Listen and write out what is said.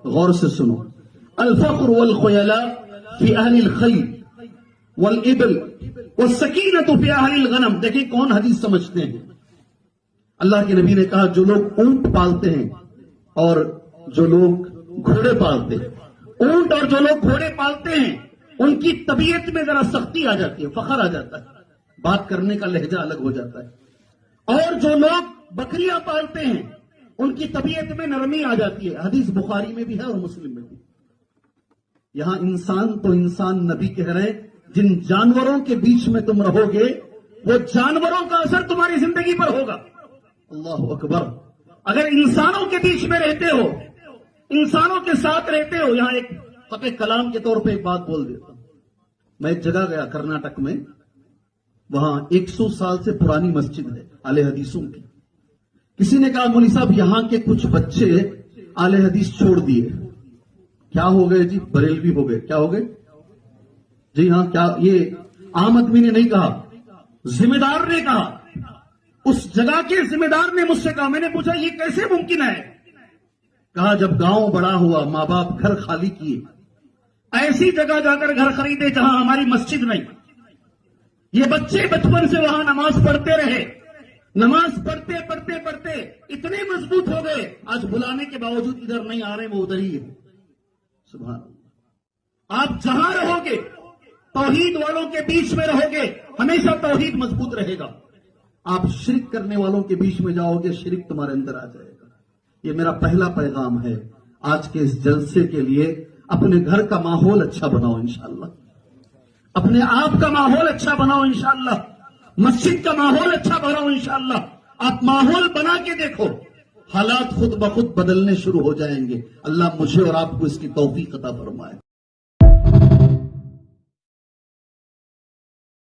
غور سے سنو. الفقر والخیلاء فی اہل الخیل والابل والسکینۃ فی اہل الغنم. دیکھیں کون حدیث سمجھتے ہیں. اللہ کے نبی نے کہا جو لوگ اونٹ پالتے ہیں اور جو لوگ گھوڑے پالتے ہیں, اونٹ اور جو لوگ گھوڑے پالتے ہیں ان کی طبیعت میں ذرا سختی آ جاتی ہے, فخر آ جاتا ہے, بات کرنے کا لہجہ الگ ہو جاتا ہے. اور جو لوگ بکریاں پالتے ہیں ان کی طبیعت میں نرمی آ جاتی ہے. حدیث بخاری میں بھی ہے اور مسلم میں بھی. یہاں انسان تو انسان, نبی کہہ رہے ہیں جن جانوروں کے بیچ میں تم رہو گے وہ جانوروں کا اثر تمہاری زندگی پر ہوگا. اللہ اکبر. اگر انسانوں کے بیچ میں رہتے ہو, انسانوں کے ساتھ رہتے ہو. یہاں ایک قطع کلام کے طور پہ ایک بات بول دیتا ہوں. میں ایک جگہ گیا کرناٹک میں, وہاں 100 سال سے پرانی مسجد ہے اہل حدیثوں کی. کسی نے کہا مولوی صاحب یہاں کے کچھ بچے اہل حدیث چھوڑ دیے. کیا ہو گئے جی؟ بریلوی ہو گئے. کیا ہو گئے جی؟ ہاں. کیا یہ عام آدمی نے نہیں کہا, ذمہ دار نے کہا. اس جگہ کے ذمہ دار نے مجھ سے کہا. میں نے پوچھا یہ کیسے ممکن ہے؟ کہا جب گاؤں بڑا ہوا, ماں باپ گھر خالی کیے, ایسی جگہ جا کر گھر خریدے جہاں ہماری مسجد نہیں. یہ بچے بچپن سے وہاں نماز پڑھتے رہے, نماز پڑھتے پڑھتے پڑھتے اتنے مضبوط ہو گئے, آج بلانے کے باوجود ادھر نہیں آ رہے, وہ ادھر ہی ہے. سبحان اللہ. آپ جہاں رہو گے توحید والوں کے بیچ میں رہو گے, ہمیشہ توحید مضبوط رہے گا. آپ شرک کرنے والوں کے بیچ میں جاؤ گے, شرک تمہارے اندر آ جائے گا. یہ میرا پہلا پیغام ہے آج کے اس جلسے کے لیے. اپنے گھر کا ماحول اچھا بناؤ انشاءاللہ, اپنے آپ کا ماحول اچھا بناؤ انشاءاللہ, مسجد کا ماحول اچھا بناؤ انشاءاللہ. آپ ماحول بنا کے دیکھو, حالات خود بخود بدلنے شروع ہو جائیں گے. اللہ مجھے اور آپ کو اس کی توفیق عطا فرمائے.